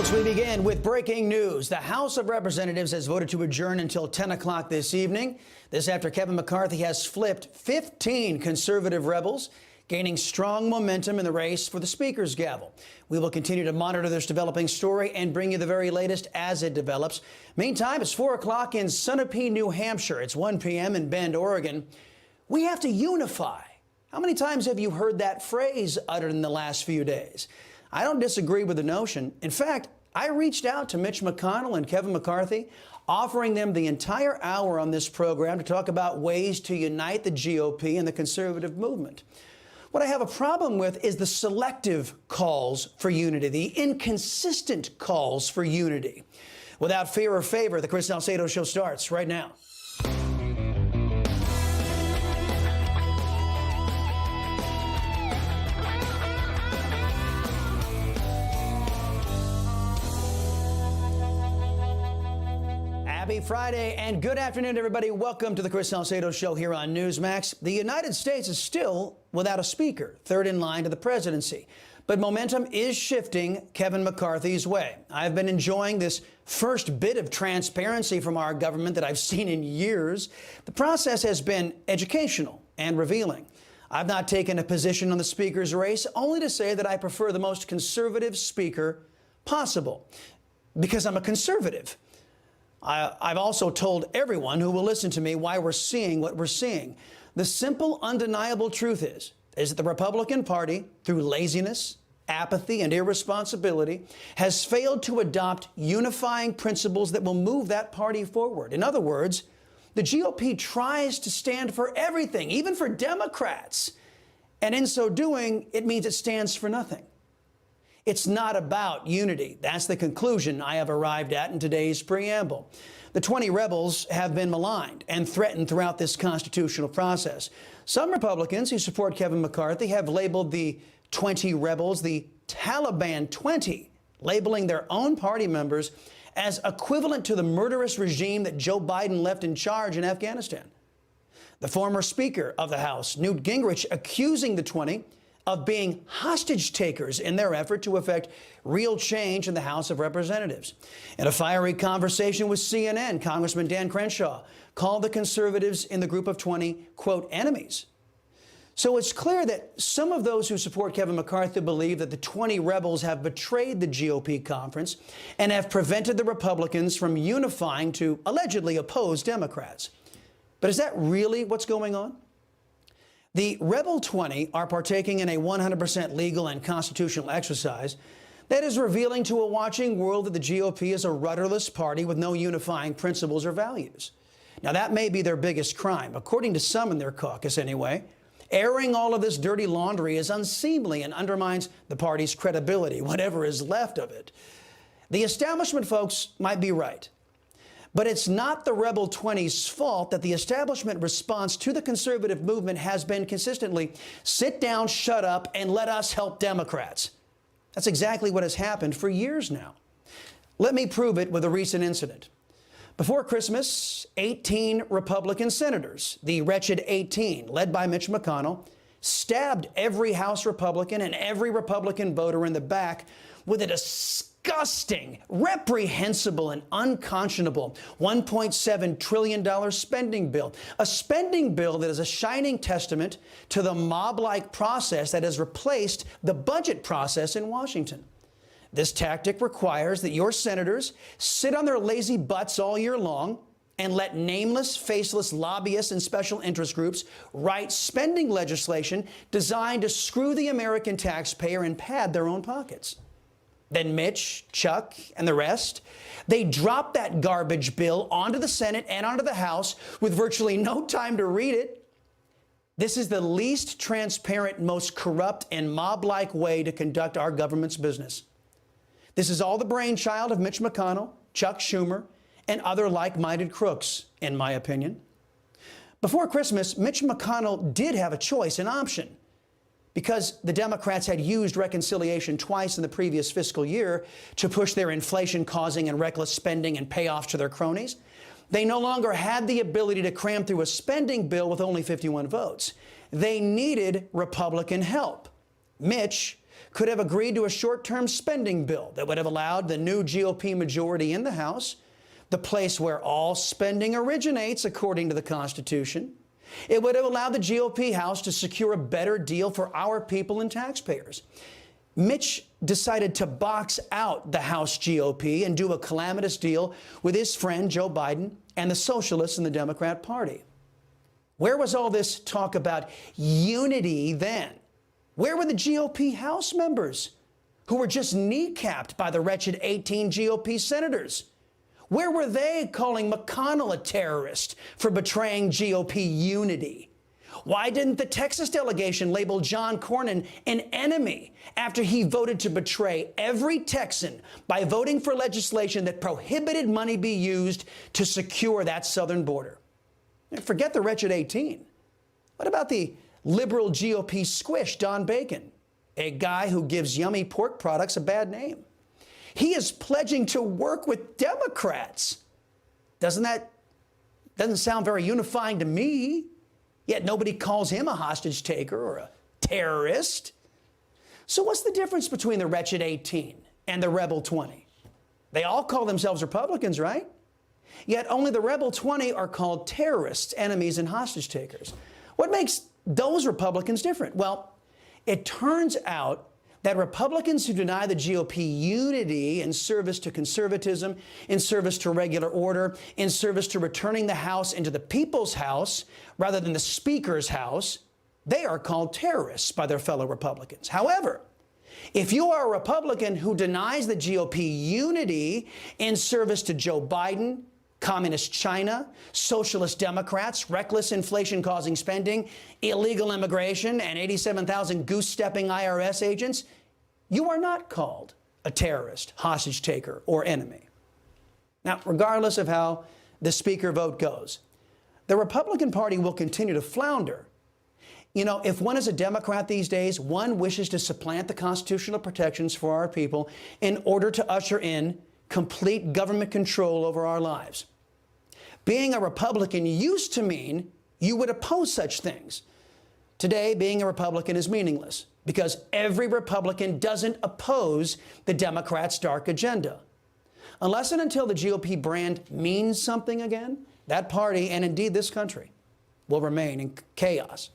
Folks, we begin with breaking news. The House of Representatives has voted to adjourn until 10 o'clock this evening. This after Kevin McCarthy has flipped 15 conservative rebels, gaining strong momentum in the race for the Speaker's gavel. We will continue to monitor this developing story and bring you the very latest as it develops. Meantime, it's 4 o'clock in Sunapee, New Hampshire. It's 1 p.m. in Bend, Oregon. We have to unify. How many times have you heard that phrase uttered in the last few days? I don't disagree with the notion. In fact, I reached out to Mitch McConnell and Kevin McCarthy, offering them the entire hour on this program to talk about ways to unite the GOP and the conservative movement. What I have a problem with is the selective calls for unity, the inconsistent calls for unity. Without fear or favor, the Chris Salcedo Show starts right now. Happy Friday and good afternoon, everybody. Welcome to the Chris Salcedo Show here on Newsmax. The United States is still without a speaker, third in line to the presidency. But momentum is shifting Kevin McCarthy's way. I've been enjoying this first bit of transparency from our government that I've seen in years. The process has been educational and revealing. I've not taken a position on the speaker's race, only to say that I prefer the most conservative speaker possible, because I'm a conservative. I've also told everyone who will listen to me why we're seeing what we're seeing. The simple, undeniable truth is that the Republican Party, through laziness, apathy, and irresponsibility, has failed to adopt unifying principles that will move that party forward. In other words, the GOP tries to stand for everything, even for Democrats. And in so doing, it means it stands for nothing. It's not about unity. That's the conclusion I have arrived at in today's preamble. The 20 rebels have been maligned and threatened throughout this constitutional process. Some Republicans who support Kevin McCarthy have labeled the 20 rebels the Taliban 20, labeling their own party members as equivalent to the murderous regime that Joe Biden left in charge in Afghanistan. The former Speaker of the House, Newt Gingrich, accusing the 20 of being hostage takers in their effort to effect real change in the House of Representatives. In a fiery conversation with CNN, Congressman Dan Crenshaw called the conservatives in the group of 20, quote, enemies. So it's clear that some of those who support Kevin McCarthy believe that the 20 rebels have betrayed the GOP conference and have prevented the Republicans from unifying to allegedly oppose Democrats. But is that really what's going on? The Rebel 20 are partaking in a 100% legal and constitutional exercise that is revealing to a watching world that the GOP is a rudderless party with no unifying principles or values. Now, that may be their biggest crime, according to some in their caucus anyway. Airing all of this dirty laundry is unseemly and undermines the party's credibility, whatever is left of it. The establishment folks might be right. But it's not the Rebel 20's fault that the establishment response to the conservative movement has been consistently, sit down, shut up, and let us help Democrats. That's exactly what has happened for years now. Let me prove it with a recent incident. Before Christmas, 18 Republican senators, the wretched 18, led by Mitch McConnell, stabbed every House Republican and every Republican voter in the back with a disgusting, reprehensible, and unconscionable $1.7 trillion spending bill. A spending bill that is a shining testament to the mob-like process that has replaced the budget process in Washington. This tactic requires that your senators sit on their lazy butts all year long and let nameless, faceless lobbyists and special interest groups write spending legislation designed to screw the American taxpayer and pad their own pockets. Then Mitch, Chuck, and the rest, they dropped that garbage bill onto the Senate and onto the House with virtually no time to read it. This is the least transparent, most corrupt, and mob-like way to conduct our government's business. This is all the brainchild of Mitch McConnell, Chuck Schumer, and other like-minded crooks, in my opinion. Before Christmas, Mitch McConnell did have a choice, an option. Because the Democrats had used reconciliation twice in the previous fiscal year to push their inflation-causing and reckless spending and payoffs to their cronies, they no longer had the ability to cram through a spending bill with only 51 votes. They needed Republican help. Mitch could have agreed to a short-term spending bill that would have allowed the new GOP majority in the House, the place where all spending originates according to the Constitution. It would have allowed the GOP House to secure a better deal for our people and taxpayers. Mitch decided to box out the House GOP and do a calamitous deal with his friend Joe Biden and the socialists in the Democrat Party. Where was all this talk about unity then? Where were the GOP House members who were just kneecapped by the wretched 18 GOP senators? Where were they calling McConnell a terrorist for betraying GOP unity? Why didn't the Texas delegation label John Cornyn an enemy after he voted to betray every Texan by voting for legislation that prohibited money be used to secure that southern border? And forget the wretched 18. What about the liberal GOP squish, Don Bacon, a guy who gives yummy pork products a bad name? He is pledging to work with Democrats. Doesn't sound very unifying to me? Yet nobody calls him a hostage taker or a terrorist. So what's the difference between the wretched 18 and the rebel 20? They all call themselves Republicans, right? Yet only the rebel 20 are called terrorists, enemies, and hostage takers. What makes those Republicans different? Well, it turns out that Republicans who deny the GOP unity in service to conservatism, in service to regular order, in service to returning the House into the people's house rather than the Speaker's house, they are called terrorists by their fellow Republicans. However, if you are a Republican who denies the GOP unity in service to Joe Biden, Communist China, Socialist Democrats, reckless inflation-causing spending, illegal immigration, and 87,000 goose-stepping IRS agents, you are not called a terrorist, hostage taker, or enemy. Now, regardless of how the Speaker vote goes, the Republican Party will continue to flounder. You know, if one is a Democrat these days, one wishes to supplant the constitutional protections for our people in order to usher in complete government control over our lives. Being a Republican used to mean you would oppose such things. Today, being a Republican is meaningless because every Republican doesn't oppose the Democrats' dark agenda. Unless and until the GOP brand means something again, that party, and indeed this country, will remain in chaos.